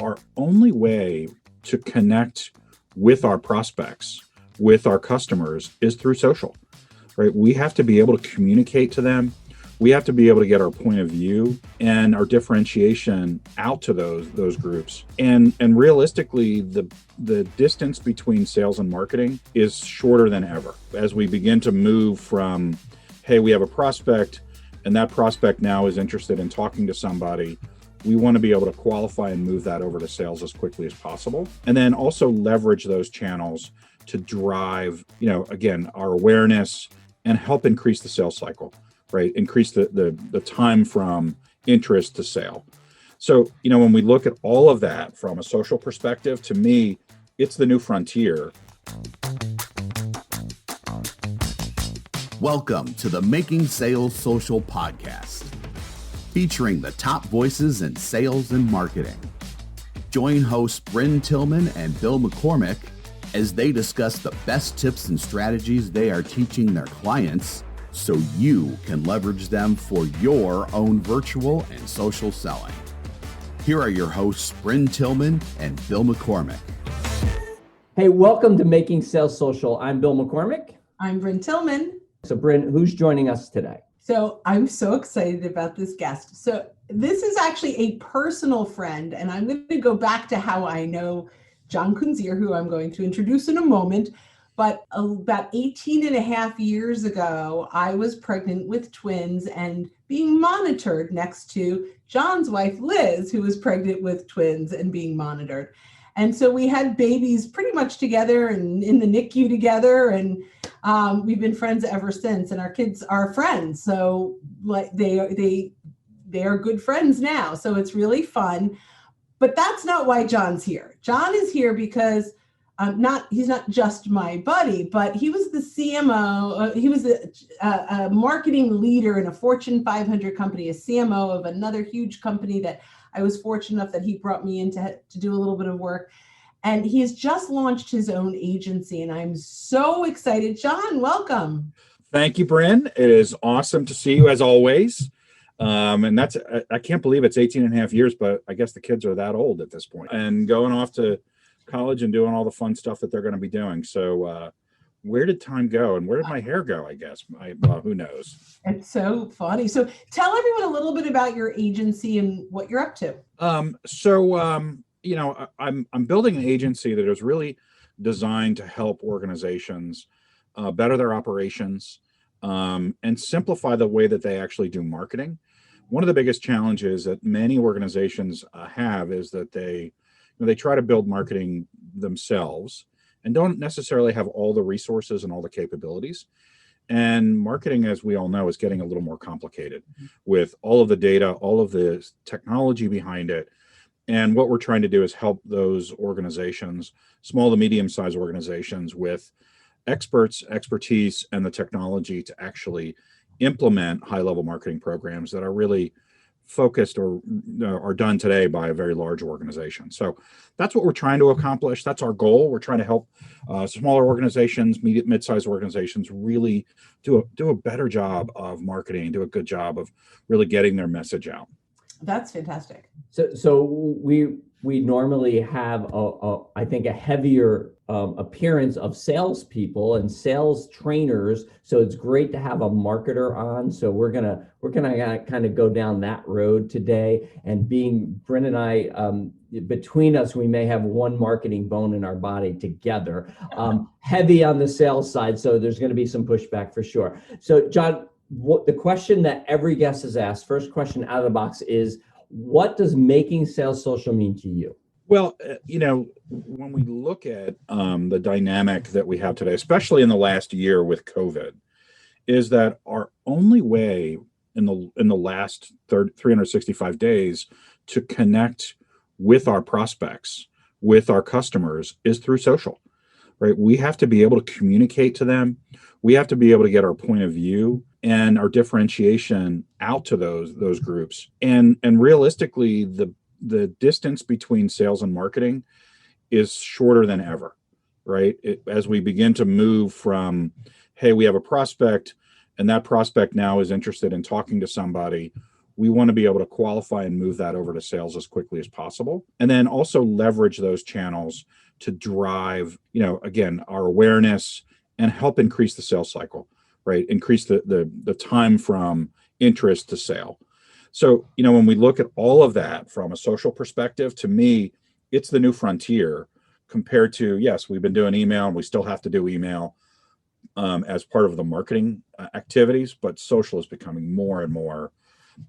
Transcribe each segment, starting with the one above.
our only way to connect with our prospects, with our customers, is through social, right? We have to be able to communicate to them. We have to be able to get our point of view and our differentiation out to those groups. And realistically, the distance between sales and marketing is shorter than ever. As we begin to move from, hey, we have a prospect, and that prospect now is interested in talking to somebody, we want to be able to qualify and move that over to sales as quickly as possible. And then also leverage those channels to drive, again, our awareness and help increase the sales cycle, right? Increase the time from interest to sale. So, when we look at all of that from a social perspective, to me, it's the new frontier. Welcome to the Making Sales Social podcast, featuring the top voices in sales and marketing. Join hosts Bryn Tillman and Bill McCormick as they discuss the best tips and strategies they are teaching their clients so you can leverage them for your own virtual and social selling. Here are your hosts, Bryn Tillman and Bill McCormick. Hey, welcome to Making Sales Social. I'm Bill McCormick. I'm Bryn Tillman. So Bryn, who's joining us today? So I'm so excited about this guest. So this is actually a personal friend, and I'm going to go back to how I know John Kunzier, who I'm going to introduce in a moment. But about 18 and a half years ago, I was pregnant with twins and being monitored next to John's wife, Liz, who was pregnant with twins and being monitored. And so we had babies pretty much together and in the NICU together. And we've been friends ever since. And our kids are friends. So like they are good friends now. So it's really fun. But that's not why John's here. John is here because he's not just my buddy, but he was the CMO. He was a marketing leader in a Fortune 500 company, a CMO of another huge company that I was fortunate enough that he brought me in to do a little bit of work. And he has just launched his own agency, and I'm so excited. John, welcome. Thank you, Bryn. It is awesome to see you as always. And I can't believe it's 18 and a half years, but I guess the kids are that old at this point and going off to college and doing all the fun stuff that they're going to be doing. So where did time go and where did my hair go? I guess who knows? It's so funny. So tell everyone a little bit about your agency and what you're up to. I'm building an agency that is really designed to help organizations better their operations and simplify the way that they actually do marketing. One of the biggest challenges that many organizations have is that they try to build marketing themselves and don't necessarily have all the resources and all the capabilities. And marketing, as we all know, is getting a little more complicated with all of the data, all of the technology behind it. And what we're trying to do is help those organizations, small to medium-sized organizations, with expertise, and the technology to actually implement high-level marketing programs that are really focused or are done today by a very large organization. So that's what we're trying to accomplish. That's our goal. We're trying to help smaller organizations, mid-sized organizations really do a better job of marketing, do a good job of really getting their message out. That's fantastic. So we normally have I think a heavier appearance of salespeople and sales trainers. So it's great to have a marketer on. So we're gonna kind of go down that road today. And being Bryn and I, between us, we may have one marketing bone in our body together. Heavy on the sales side, so there's going to be some pushback for sure. So John, the question that every guest is asked, first question out of the box is, what does making sales social mean to you? Well, when we look at the dynamic that we have today, especially in the last year with COVID, is that our only way in the last 365 days to connect with our prospects, with our customers, is through social, right? We have to be able to communicate to them. We have to be able to get our point of view and our differentiation out to those groups. And realistically, the distance between sales and marketing is shorter than ever, right? As we begin to move from, hey, we have a prospect, and that prospect now is interested in talking to somebody, We want to be able to qualify and move that over to sales as quickly as possible. And then also leverage those channels to drive, again, our awareness and help increase the sales cycle, right? Increase the time from interest to sale. So, when we look at all of that from a social perspective, to me, it's the new frontier compared to, yes, we've been doing email and we still have to do email as part of the marketing activities, but social is becoming more and more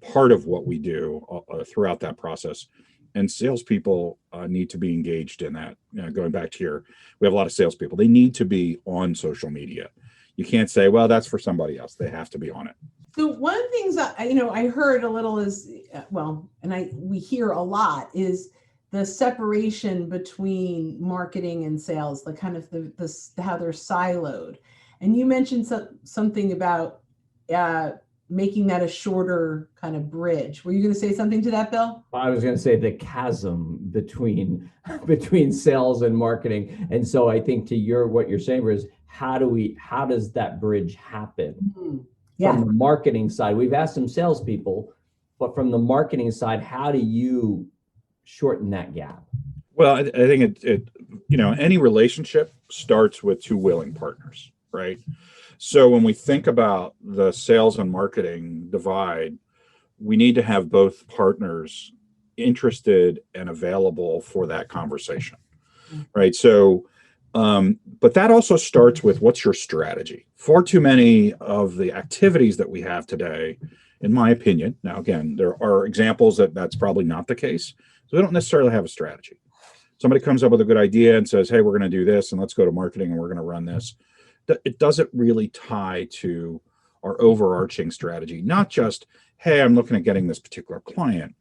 part of what we do throughout that process. And salespeople need to be engaged in that. Going back to we have a lot of salespeople. They need to be on social media. You can't say, well, that's for somebody else. They have to be on it. So one of the things that, I heard a little is, we hear a lot is the separation between marketing and sales, the kind of the how they're siloed. And you mentioned something about making that a shorter kind of bridge. Were you going to say something to that, Bill? I was going to say the chasm between sales and marketing. And so I think what you're saying is how does that bridge happen? Mm-hmm. Yeah. From the marketing side, we've asked some salespeople, but from the marketing side, how do you shorten that gap? Well, I think any relationship starts with two willing partners, right? So when we think about the sales and marketing divide, we need to have both partners interested and available for that conversation, right? So, but that also starts with what's your strategy? Far too many of the activities that we have today, in my opinion, now again, there are examples that's probably not the case. So we don't necessarily have a strategy. Somebody comes up with a good idea and says, hey, we're going to do this and let's go to marketing and we're going to run this. It doesn't really tie to our overarching strategy. Not just, hey, I'm looking at getting this particular client,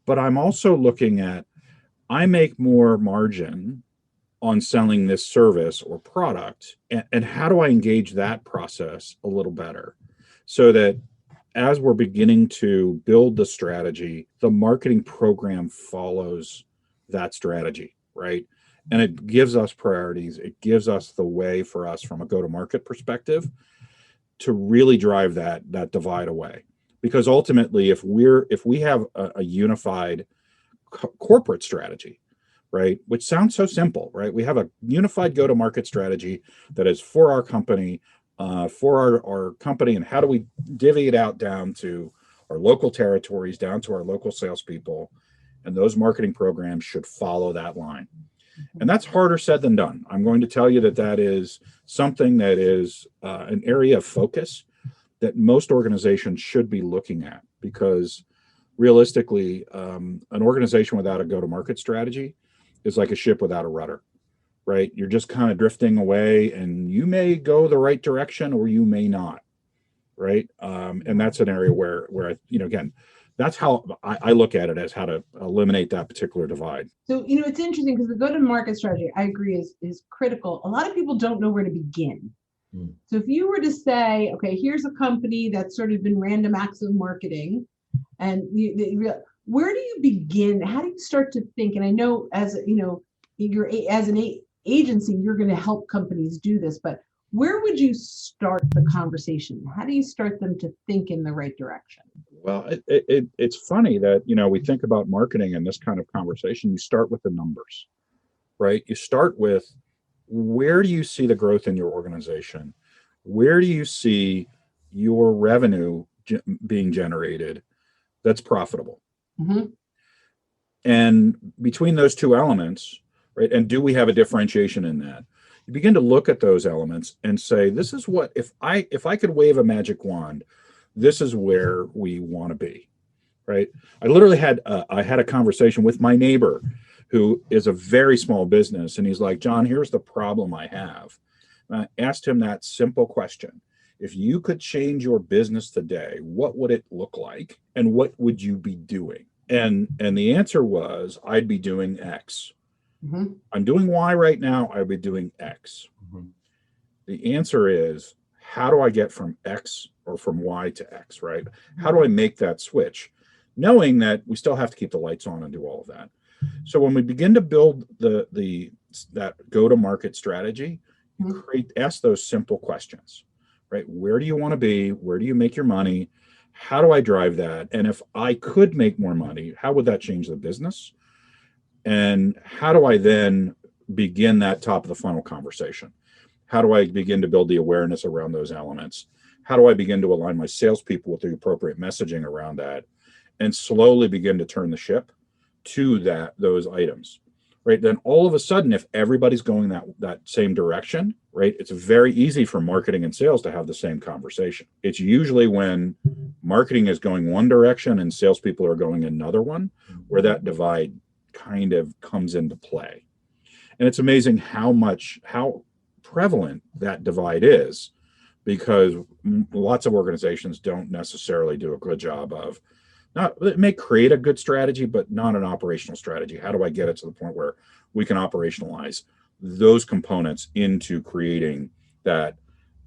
but I'm also looking at, I make more margin on selling this service or product, and how do I engage that process a little better so that as we're beginning to build the strategy, the marketing program follows that strategy, right? And it gives us priorities. It gives us the way for us from a go-to-market perspective to really drive that divide away. Because ultimately, if we have a unified corporate strategy, right, which sounds so simple, right? We have a unified go-to-market strategy that is for our company, for our company, and how do we divvy it out down to our local territories, down to our local salespeople, and those marketing programs should follow that line. And that's harder said than done. I'm going to tell you that is something that is an area of focus that most organizations should be looking at, because realistically, an organization without a go-to-market strategy is like a ship without a rudder, right? You're just kind of drifting away, and you may go the right direction or you may not, right? And that's an area where again, that's how I look at it, as how to eliminate that particular divide. So, it's interesting because the go-to-market strategy, I agree, is critical. A lot of people don't know where to begin. So if you were to say, okay, here's a company that's sort of been random acts of marketing, and where do you begin? How do you start to think? And I know as an agency, you're going to help companies do this, but where would you start the conversation? How do you start them to think in the right direction? Well, it's funny that, we think about marketing in this kind of conversation. You start with the numbers, right? You start with, where do you see the growth in your organization? Where do you see your revenue being generated that's profitable? Mm-hmm. And between those two elements, right, and do we have a differentiation in that? You begin to look at those elements and say, this is what, if I could wave a magic wand, this is where we want to be, right? I literally had a conversation with my neighbor who is a very small business. And he's like, John, here's the problem I have. And I asked him that simple question. If you could change your business today, what would it look like? And what would you be doing? And the answer was, I'd be doing X. Mm-hmm. I'm doing Y right now. I'd be doing X. Mm-hmm. The answer is, how do I get from X or from Y to X, right? How do I make that switch? Knowing that we still have to keep the lights on and do all of that. So when we begin to build that go-to-market strategy, you ask those simple questions, right? Where do you want to be? Where do you make your money? How do I drive that? And if I could make more money, how would that change the business? And how do I then begin that top of the funnel conversation? How do I begin to build the awareness around those elements? How do I begin to align my salespeople with the appropriate messaging around that, and slowly begin to turn the ship to those items, right? Then all of a sudden, if everybody's going that same direction, right, it's very easy for marketing and sales to have the same conversation. It's usually when marketing is going one direction and salespeople are going another one, where that divide kind of comes into play. And it's amazing how prevalent that divide is, because lots of organizations don't necessarily do a good job of, it may create a good strategy, but not an operational strategy. How do I get it to the point where we can operationalize those components into creating that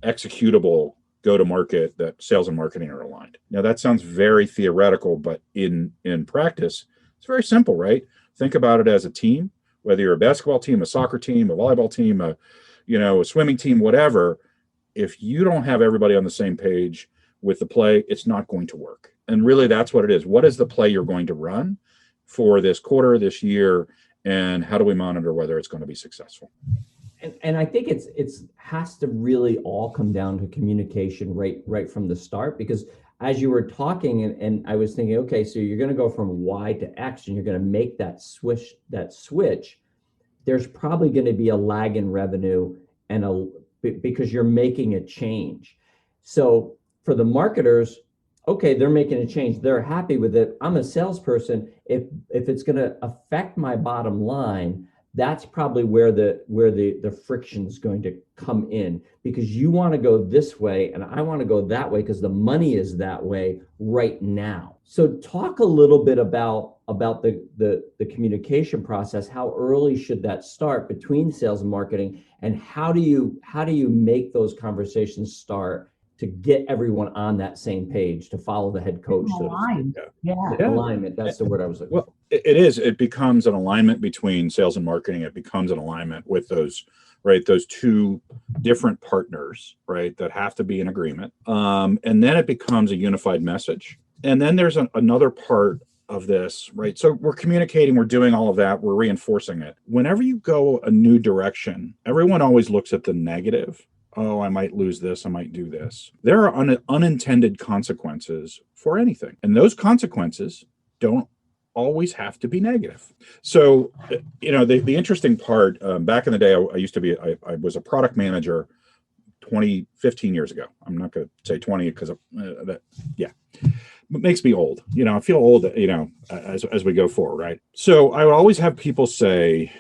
executable go-to-market that sales and marketing are aligned? Now, that sounds very theoretical, but in practice, it's very simple, right? Think about it as a team, whether you're a basketball team, a soccer team, a volleyball team, a swimming team, whatever. If you don't have everybody on the same page with the play, it's not going to work. And really, that's what it is. What is the play you're going to run for this quarter, this year, and how do we monitor whether it's going to be successful? And I think it's has to really all come down to communication right from the start, because as you were talking and I was thinking, okay, so you're going to go from Y to X and you're going to make that switch, there's probably going to be a lag in revenue because you're making a change. So for the marketers, okay, they're making a change. They're happy with it. I'm a salesperson. If it's going to affect my bottom line, that's probably where the friction is going to come in, because you want to go this way and I want to go that way because the money is that way right now. So talk a little bit about the communication process. How early should that start between sales and marketing, and how do you make those conversations start to get everyone on that same page, to follow the head coach? Alignment. That's the word I was looking for. Well, it is. It becomes an alignment between sales and marketing. It becomes an alignment with those two different partners, right, that have to be in agreement. And then it becomes a unified message. And then there's another part of this, right? So we're communicating, we're doing all of that, we're reinforcing it. Whenever you go a new direction, everyone always looks at the negative. Oh, I might lose this, I might do this. There are unintended consequences for anything. And those consequences don't always have to be negative. So, the interesting part, back in the day, I was a product manager 15 years ago. I'm not going to say 20 because it makes me old. I feel old, as we go forward, right? So I would always have people say,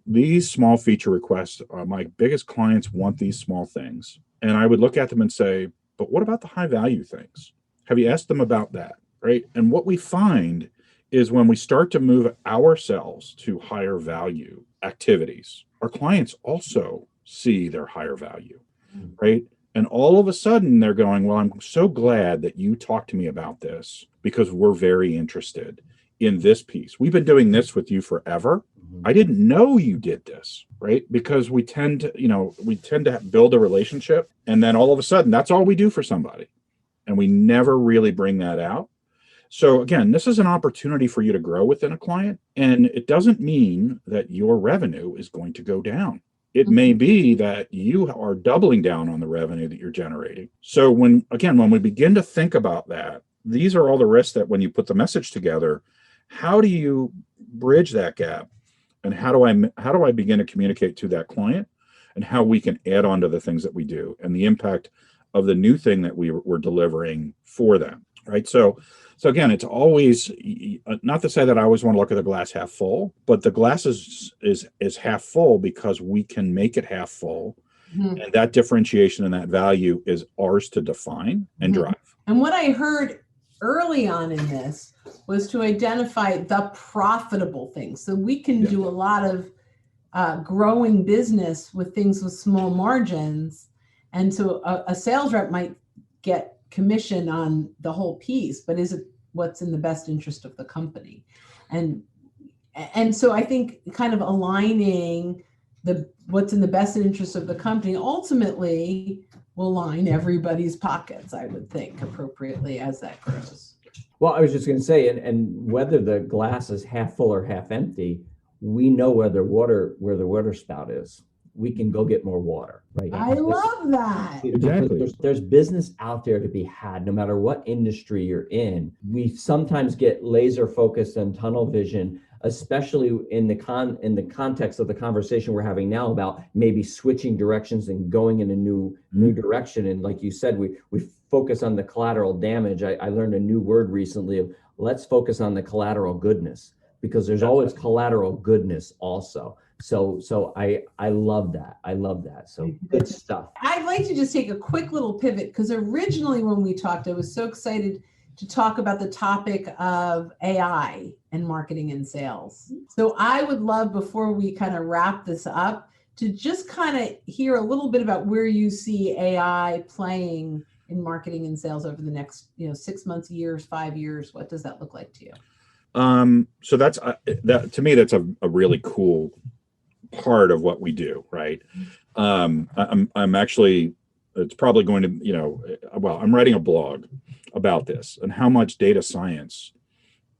these small feature requests are my biggest clients want these small things. And I would look at them and say, but what about the high value things? Have you asked them about that, right? And what we find is when we start to move ourselves to higher value activities, our clients also see their higher value, right? And all of a sudden they're going, well, I'm so glad that you talked to me about this because we're very interested in this piece. We've been doing this with you forever. I didn't know you did this, right? Because we tend to build a relationship, and then all of a sudden that's all we do for somebody. And we never really bring that out. So again, this is an opportunity for you to grow within a client. And it doesn't mean that your revenue is going to go down. It may be that you are doubling down on the revenue that you're generating. So when we begin to think about that, these are all the risks that when you put the message together, how do you bridge that gap? And how do I begin to communicate to that client, and how we can add on to the things that we do and the impact of the new thing that we're delivering for them, right? So again, it's always, not to say that I always want to look at the glass half full, but the glass is half full because we can make it half full. And that differentiation and that value is ours to define and drive. And what I heard early on in this was to identify the profitable things. So we can do a lot of growing business with things with small margins. And so a sales rep might get commission on the whole piece, but is it what's in the best interest of the company? And so I think kind of aligning what's in the best interest of the company ultimately will line everybody's pockets, I would think, appropriately as that grows. Well, I was just going to say, and whether the glass is half full or half empty, we know where the water spout is. We can go get more water, right? I love that. Exactly. There's business out there to be had, no matter what industry you're in. We sometimes get laser focused and tunnel vision, especially in the context of the conversation we're having now about maybe switching directions and going in a new direction. And like you said, we focus on the collateral damage. I learned a new word recently of let's focus on the collateral goodness, because there's always collateral goodness also. So I love that. I love that. So good stuff. I'd like to just take a quick little pivot, because originally when we talked, I was so excited to talk about the topic of AI and marketing and sales. So I would love, before we kind of wrap this up, to just kind of hear a little bit about where you see AI playing in marketing and sales over the next 6 months, years, 5 years. What does that look like to you? So that's that to me, that's a really cool part of what we do, right? I'm actually, it's probably going to, I'm writing a blog about this and how much data science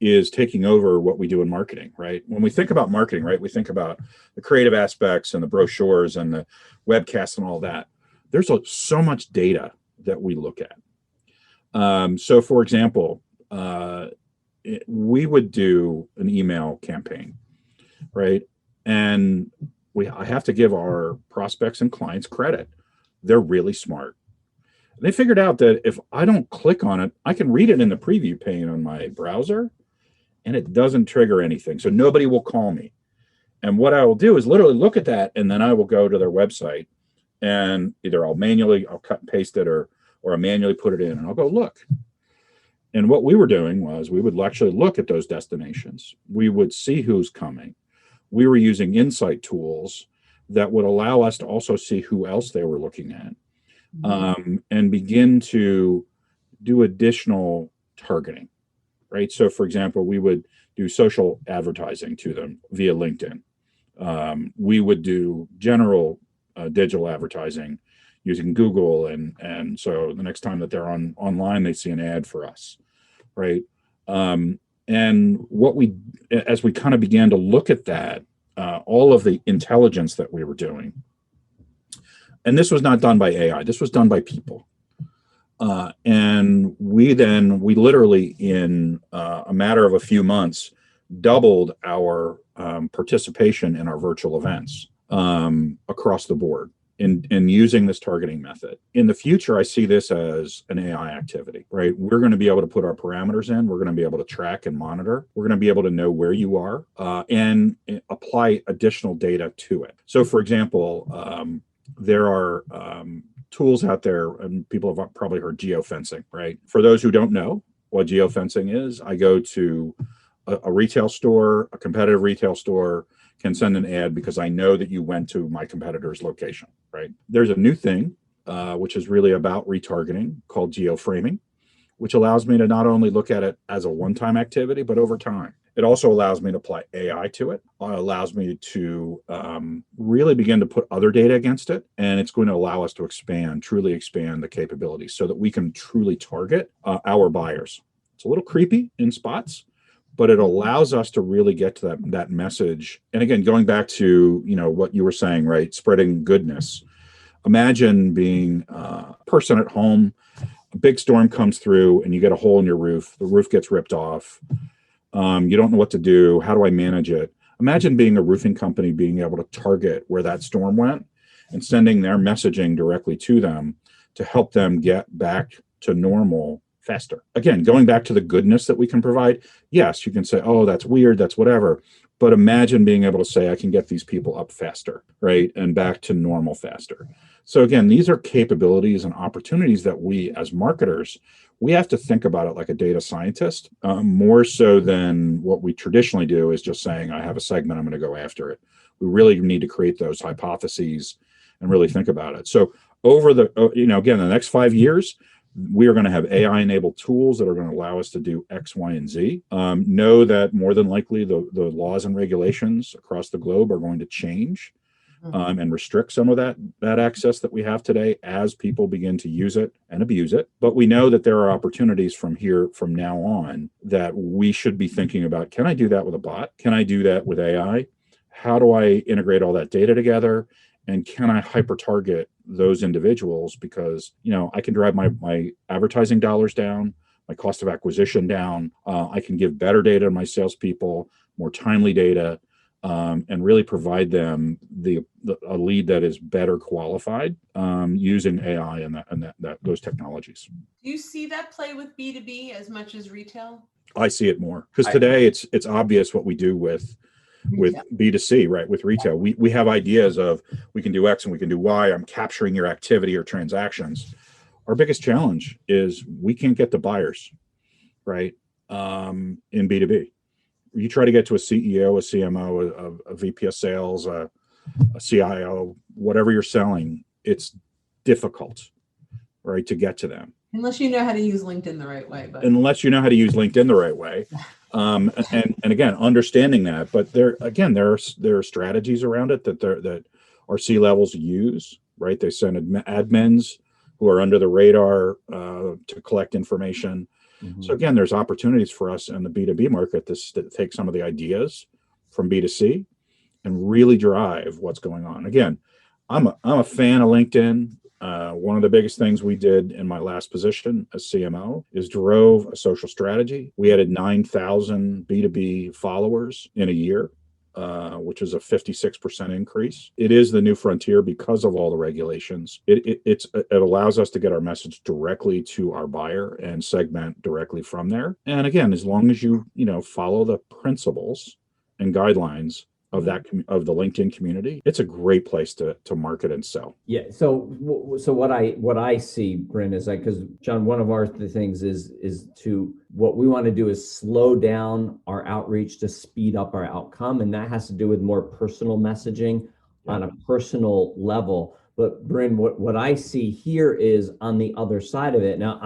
is taking over what we do in marketing, right? When we think about marketing, right, we think about the creative aspects and the brochures and the webcasts and all that. There's so much data that we look at. So for example, we would do an email campaign, right? And I have to give our prospects and clients credit. They're really smart. They figured out that if I don't click on it, I can read it in the preview pane on my browser, and it doesn't trigger anything. So nobody will call me. And what I will do is literally look at that, and then I will go to their website, and either I'll cut and paste it, or I'll manually put it in, and I'll go look. And what we were doing was we would actually look at those destinations. We would see who's coming. We were using insight tools that would allow us to also see who else they were looking at, and begin to do additional targeting, right? So for example, we would do social advertising to them via LinkedIn. We would do general digital advertising using Google, and so the next time that they're online, they see an ad for us, right? And as we kind of began to look at that, all of the intelligence that we were doing, and this was not done by AI, this was done by people. And we literally in a matter of a few months doubled our participation in our virtual events across the board in using this targeting method. In the future, I see this as an AI activity, right? We're going to be able to put our parameters in. We're going to be able to track and monitor. We're going to be able to know where you are and apply additional data to it. So for example, there are tools out there, and people have probably heard geofencing, right? For those who don't know what geofencing is, I go to a retail store, a competitive retail store, can send an ad because I know that you went to my competitor's location, right? There's a new thing, which is really about retargeting, called geoframing, which allows me to not only look at it as a one-time activity, but over time. It also allows me to apply AI to it. It allows me to really begin to put other data against it. And it's going to allow us to truly expand the capabilities so that we can truly target our buyers. It's a little creepy in spots, but it allows us to really get to that message. And again, going back to what you were saying, right? Spreading goodness. Imagine being a person at home, a big storm comes through and you get a hole in your roof. The roof gets ripped off. You don't know what to do. How do I manage it? Imagine being a roofing company, being able to target where that storm went and sending their messaging directly to them to help them get back to normal faster. Again, going back to the goodness that we can provide. Yes, you can say, oh, that's weird, that's whatever. But imagine being able to say, I can get these people up faster, right? And back to normal faster. So again, these are capabilities and opportunities that we as marketers, we have to think about it like a data scientist, more so than what we traditionally do is just saying, I have a segment, I'm going to go after it. We really need to create those hypotheses and really think about it. So over again, the next 5 years, we are going to have AI-enabled tools that are going to allow us to do X, Y, and Z. Know that more than likely the laws and regulations across the globe are going to change and restrict some of that access that we have today as people begin to use it and abuse it. But we know that there are opportunities from now on that we should be thinking about. Can I do that with a bot? Can I do that with AI? How do I integrate all that data together? And can I hyper target those individuals? Because, I can drive my advertising dollars down, my cost of acquisition down. I can give better data to my salespeople, more timely data, and really provide them a lead that is better qualified using AI and those technologies. Do you see that play with B2B as much as retail? I see it more because today it's obvious what we do with B2C, right? With retail, we have ideas of we can do X and we can do Y. I'm capturing your activity or transactions. Our biggest challenge is we can't get the buyers, right? In B2B. You try to get to a CEO, a CMO, a VP of sales, a CIO, whatever you're selling, it's difficult, right, to get to them. Unless you know how to use LinkedIn the right way. Unless you know how to use LinkedIn the right way. And again, understanding that, but there are strategies around it that our C-levels use, right? They send admins who are under the radar to collect information. Mm-hmm. So again, there's opportunities for us in the B2B market to take some of the ideas from B2C and really drive what's going on. Again, I'm a fan of LinkedIn. One of the biggest things we did in my last position as CMO is drove a social strategy. We added 9,000 B2B followers in a year, which is a 56% increase. It is the new frontier because of all the regulations. It allows us to get our message directly to our buyer and segment directly from there. And again, as long as you follow the principles and guidelines of the LinkedIn community, it's a great place to market and sell. Yeah. So what I see, Bryn, is because John, one of our things is what we want to do is slow down our outreach to speed up our outcome, and that has to do with more personal messaging on a personal level. But Bryn, what I see here is on the other side of it. Now,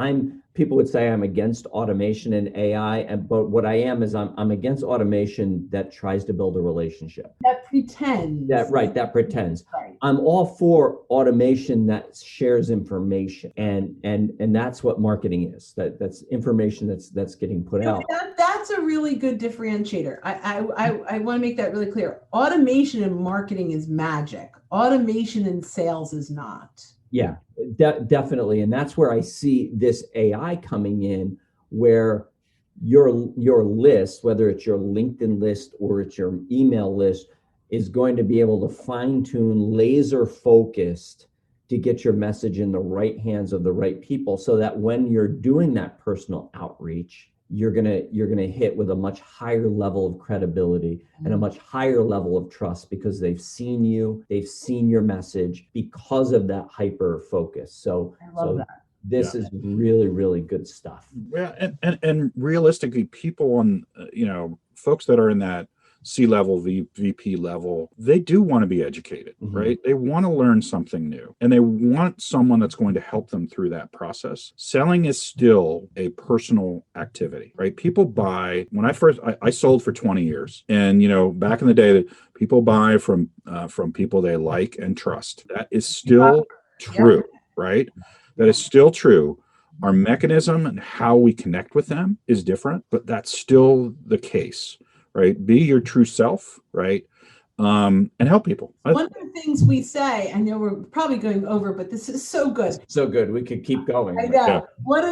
people would say I'm against automation and AI, but what I am is I'm against automation that tries to build a relationship. That pretends. That pretends. Right. I'm all for automation that shares information, and that's what marketing is. That's information that's getting put out. That's a really good differentiator. I want to make that really clear. Automation in marketing is magic. Automation in sales is not. Yeah, definitely. And that's where I see this AI coming in, where your list, whether it's your LinkedIn list or it's your email list, is going to be able to fine tune, laser focused to get your message in the right hands of the right people, so that when you're doing that personal outreach, you're gonna hit with a much higher level of credibility and a much higher level of trust, because they've seen you, they've seen your message because of that hyper focus. So that. This is really, really good stuff. Yeah, and realistically, people on folks that are in that C-level, VP level, they do want to be educated, right? They want to learn something new, and they want someone that's going to help them through that process. Selling is still a personal activity, right? People buy. When I sold for 20 years, and back in the day, that people buy from people they like and trust. That is still true, right? That is still true. Our mechanism and how we connect with them is different, but that's still the case. Right? Be your true self, right? And help people. One of the things we say, I know we're probably going over, but this is so good. So good. We could keep going. I know. Yeah. One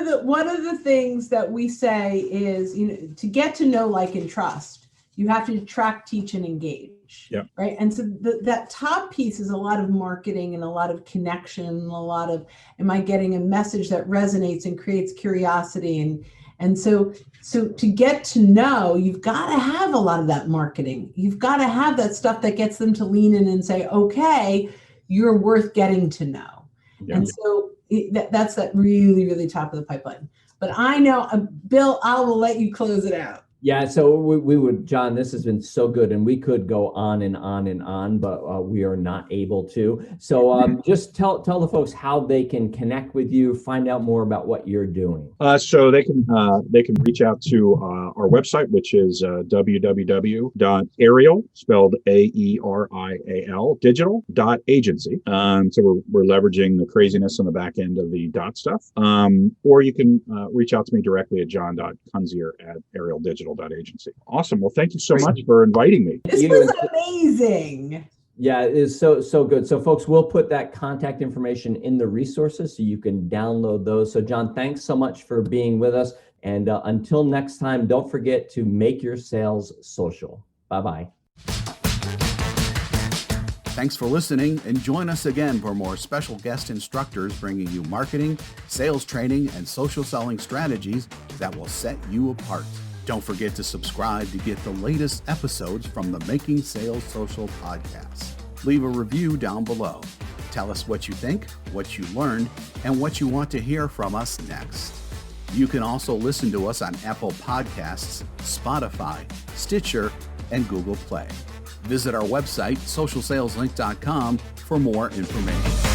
of the things that we say is, to get to know, like, and trust, you have to track, teach, and engage. Yeah. Right. And so that top piece is a lot of marketing and a lot of connection, and a lot of, am I getting a message that resonates and creates curiosity? And so to get to know, you've got to have a lot of that marketing. You've got to have that stuff that gets them to lean in and say, okay, you're worth getting to know. Yeah. And so that's that really, really top of the pipeline. But I know, Bill, I will let you close it out. Yeah, so we would, John, this has been so good, and we could go on and on and on, but we are not able to. So just tell the folks how they can connect with you, find out more about what you're doing. So they can reach out to our website, which is www.ariel, spelled AERIAL, digital.agency. So we're leveraging the craziness on the back end of the dot stuff. Or you can reach out to me directly at john.kunzier@arieldigital.agency. Awesome. Well, thank you so much for inviting me. This was amazing. Yeah, it is so good. So folks, we'll put that contact information in the resources so you can download those. So John, thanks so much for being with us. And until next time, don't forget to make your sales social. Bye-bye. Thanks for listening, and join us again for more special guest instructors bringing you marketing, sales training, and social selling strategies that will set you apart. Don't forget to subscribe to get the latest episodes from the Making Sales Social podcast. Leave a review down below. Tell us what you think, what you learned, and what you want to hear from us next. You can also listen to us on Apple Podcasts, Spotify, Stitcher, and Google Play. Visit our website, socialsaleslink.com, for more information.